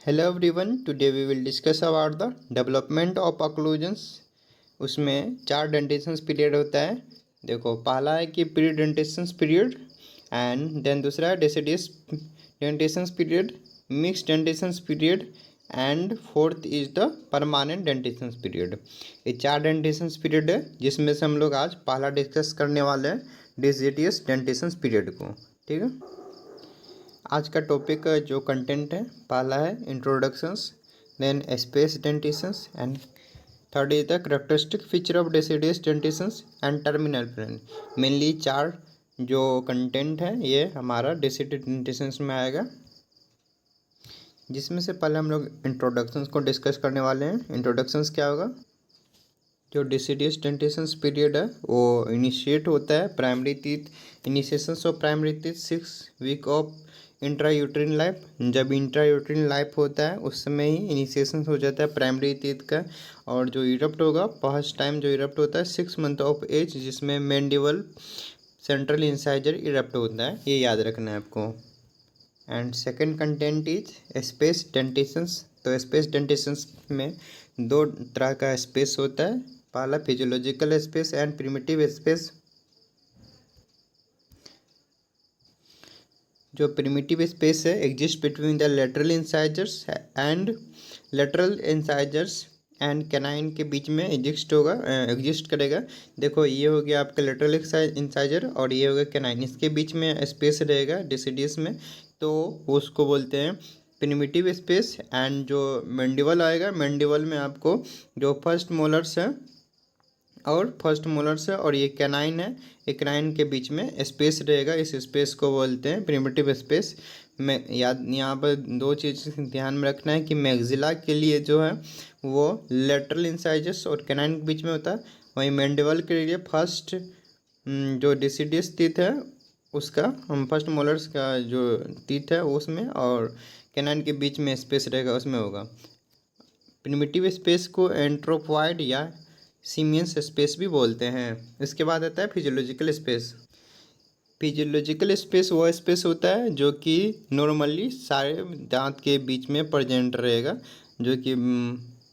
Hello everyone, today we will discuss about the development of occlusions. उसमें 4 डेंटेशंस period होता है। देखो, पहला है कि pre dentitions period, and then दूसरा है deciduous dentitions period, mix dentitions period, and fourth is the permanent dentitions period. ये 4 डेंटेशंस पीरियड है, जिसमें से हम लोग आज पहला डिस्कस करने वाले हैं डेसिडियस डेंटेशंस पीरियड को। ठीक है, आज का टॉपिक जो कंटेंट है, पहला है introductions, then space dentitions, and third is the characteristic feature of deciduous dentitions and terminal plane. Mainly 4 जो कंटेंट है ये हमारा डेसिडियस डेंटेशंस में आएगा, जिसमें से पहले हम लोग इंट्रोडक्शंस को डिस्कस करने वाले हैं। इंट्रोडक्शंस क्या होगा? जो डेसिडियस डेंटेशंस पीरियड है वो इनिशिएट होता है primary teeth initiations of primary teeth 6 week of intrauterine life. जब इंट्रायूट्रिन लाइफ होता है उस समय ही इनिशिएशन हो जाता है प्राइमरी टीथ का। और जो इरप्ट होगा, फर्स्ट टाइम जो इरप्ट होता है 6 मंथ ऑफ एज, जिसमें मैंडिबल सेंट्रल इंसाइजर इरप्ट होता है, ये याद रखना है आपको। And second content is space dentitions. तो स्पेस डेंटेशंस में 2 तरह का स्पेस होता है। पहला physiological space and primitive space. जो प्रिमिटिव स्पेस है exist between the lateral incisors and canine के बीच में एग्जिस्ट करेगा। देखो, ये हो गया आपका लेटरल इंसाइजर और ये हो गया कैनाइन, इसके बीच में स्पेस रहेगा डेसिडियस में, तो उसको बोलते हैं प्रिमिटिव स्पेस। एंड जो मैंडिबल आएगा, मैंडिबल में आपको जो फर्स्ट मोलर्स है और ये कैनाइन है, ये कैनाइन के बीच में स्पेस रहेगा, इस स्पेस को बोलते हैं प्रिमिटिव स्पेस। में याद यहाँ पर 2 चीज़ ध्यान में रखना है कि मैग्जिला के लिए जो है वो लेटरल इंसाइजर्स और कैनाइन के बीच में होता है, वहीं मैंडिबल के लिए फर्स्ट जो डेसिडियस टीथ है उसका फर्स्ट मोलर्स का जो टीथ है उसमें, और कैनाइन के बीच में स्पेस रहेगा उसमें होगा। प्रिमिटिव स्पेस को एंट्रोपॉइड या सीमियंस स्पेस भी बोलते हैं। इसके बाद आता है फिजियोलॉजिकल स्पेस। फिजियोलॉजिकल स्पेस वो स्पेस होता है जो कि नॉर्मली सारे दांत के बीच में प्रेजेंट रहेगा, जो कि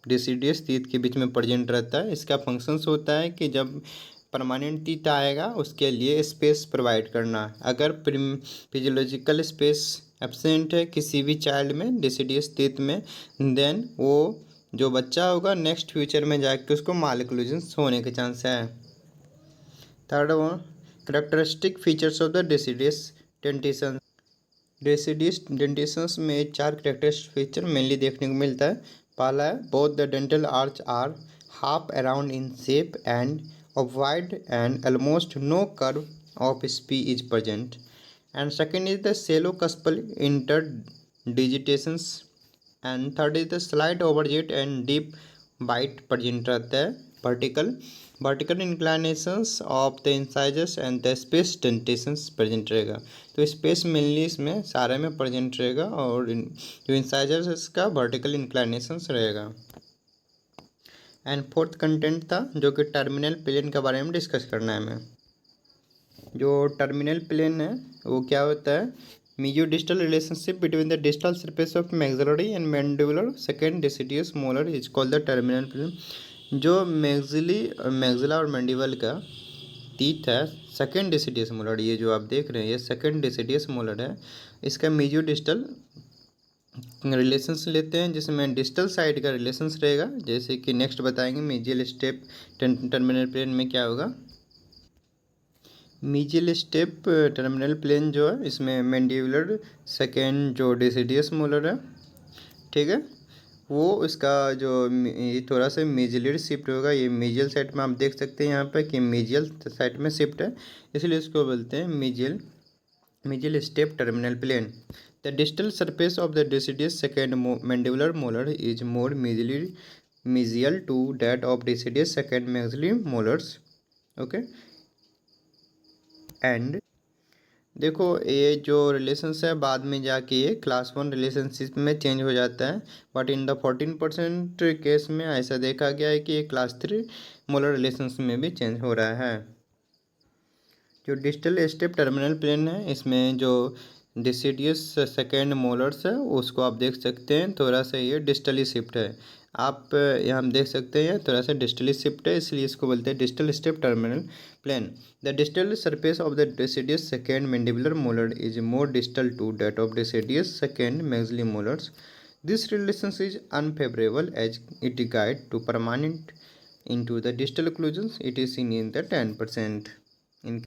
डेसिडियस टीथ के बीच में प्रेजेंट रहता है। इसका फंक्शंस होता है कि जब परमानेंट टीथ आएगा उसके लिए स्पेस प्रोवाइड करना। अगर फिजियोलॉजिकल स्पेस एब्सेंट है किसी भी चाइल्ड में डेसिडियस टीथ में, देन वो जो बच्चा होगा नेक्स्ट फ्यूचर में जाके उसको मालक्लूजन्स होने के चांस है। Third one, characteristic features of the deciduous dentition. Deciduous dentitions में 4 करेक्टरिस्टिक फीचर मेनली देखने को मिलता है। पहला है both the dental arch are half around in shape and of wide and almost no curve of Spee is present. And second is the shallow cuspal interdigitations. And third is the slight overjet and deep bite present रहता है। Vertical inclinations of the incisors and the space dentitions present रहेगा। तो space mainly इसमें सारे में present रहेगा, और जो इंसाइजर्स है इसका वर्टिकल इंक्लाइनेशंस रहेगा। एंड फोर्थ कंटेंट था जो कि टर्मिनल प्लेन के बारे में डिस्कस करना है हमें। जो टर्मिनल प्लेन है वो क्या होता है? Mesiodistal relationship between the distal surface of maxillary and mandibular second deciduous molar is called the terminal plane. जो मैक्सिला और मैंडिबल का टीथ है सेकेंड डेसिडियस मोलर, ये जो आप देख रहे हैं ये सेकेंड डेसिडियस मोलर है, इसका मीजियोडिस्टल रिलेशंस लेते हैं, जिसमें डिस्टल साइड का रिलेशंस रहेगा। जैसे कि नेक्स्ट बताएंगे मीजियल स्टेप टर्मिनल प्लेन में क्या होगा। मीजियल स्टेप टर्मिनल प्लेन जो है इसमें मैंडिबुलर सेकेंड जो डेसिडियस मोलर है, ठीक है, वो इसका जो ये थोड़ा सा मीजियल शिफ्ट होगा। ये मीजियल साइड में आप देख सकते हैं यहाँ पे कि मीजियल साइड में शिफ्ट है, इसलिए इसको बोलते हैं mesial step terminal plane. The distal surface of the deciduous second mandibular molar is more mesial to that of deciduous second maxillary molars. Okay, and देखो ये जो रिलेशंस है बाद में जाके ये क्लास 1 रिलेशनशिप में चेंज हो जाता है, बट इन द 14% केस में ऐसा देखा गया है कि ये क्लास 3 मोलर रिलेशंस में भी चेंज हो रहा है। जो डिस्टल स्टेप टर्मिनल प्लेन है इसमें जो डिसिडियस सेकेंड मोलर्स है उसको आप देख सकते हैं, थोड़ा सा ये डिस्टली शिफ्ट है। आप यहाँ देख सकते हैं थोड़ा सा डिस्टली शिफ्ट है, इसलिए इसको बोलते हैं distal step terminal plane. The distal surface of the deciduous second mandibular molar is more distal to that of deciduous second maxillary molars. This relation is unfavorable as it guide to permanent into the distal occlusions. It is seen in the 10%. इन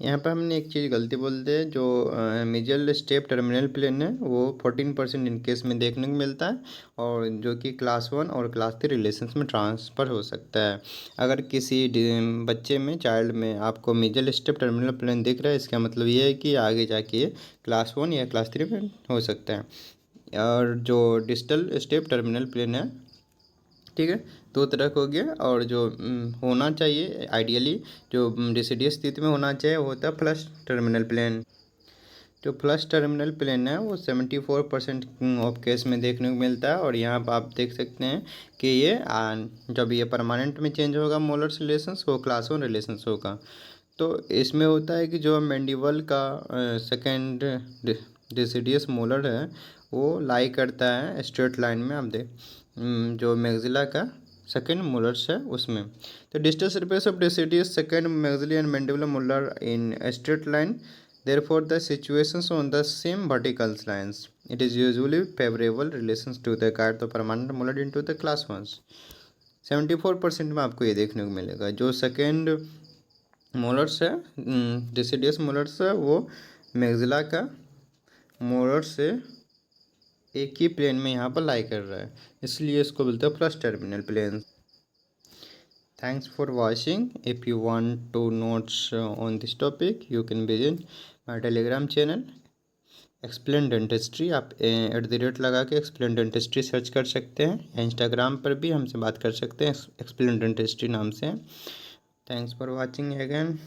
यहाँ पर हमने एक चीज़ गलती बोल दी, जो missile step terminal plane है वो 14% in case में देखने को मिलता है, और जो कि क्लास 1 और क्लास 3 रिलेशंस में ट्रांसफ़र हो सकता है। अगर किसी बच्चे में, चाइल्ड में आपको मिजल स्टेप टर्मिनल प्लेन दिख रहा है, इसका मतलब ये है कि आगे जाके क्लास 1 या क्लास 3 में हो सकता है। और जो डिस्टल स्टेप टर्मिनल प्लेन है, ठीक है, दो तरह का हो गया। और जो होना चाहिए आइडियली, जो डिसिडियस स्थिति में होना चाहिए, वो होता है फ्लश टर्मिनल प्लेन। जो फ्लश टर्मिनल प्लेन है वो 74% ऑफ केस में देखने को मिलता है। और यहाँ पर आप देख सकते हैं कि ये जब ये परमानेंट में चेंज होगा मोलर्स रिलेशंस, वो क्लास 1 रिलेशंस होगा। तो इसमें होता है कि जो मैंडिबल का सेकेंड डिसिडियस मोलर है वो लाई करता है स्ट्रेट लाइन में, आप देख जो मैक्सिला का सेकेंड मोलर्स है उसमें। तो distal surface of deciduous second maxillary and mandibular molar in straight line, therefore the situations on the same vertical lines, it is usually favorable relations to the guide the permanent molar into the class 1s। 74% में आपको ये देखने को मिलेगा। जो second molars है, deciduous molars है, वो मैक्सिला का मोलर से एक ही प्लेन में यहाँ पर लाई कर रहा है, इसलिए इसको बोलते हैं flush terminal plane. Thanks for watching. If you want to notes on this topic, you can visit my telegram channel explain dentistry. आप @ लगा के एक्सप्लेन डेंटिस्ट्री सर्च कर सकते हैं। इंस्टाग्राम पर भी हमसे बात कर सकते हैं एक्सप्लेन डेंटिस्ट्री नाम से। Thanks for watching again.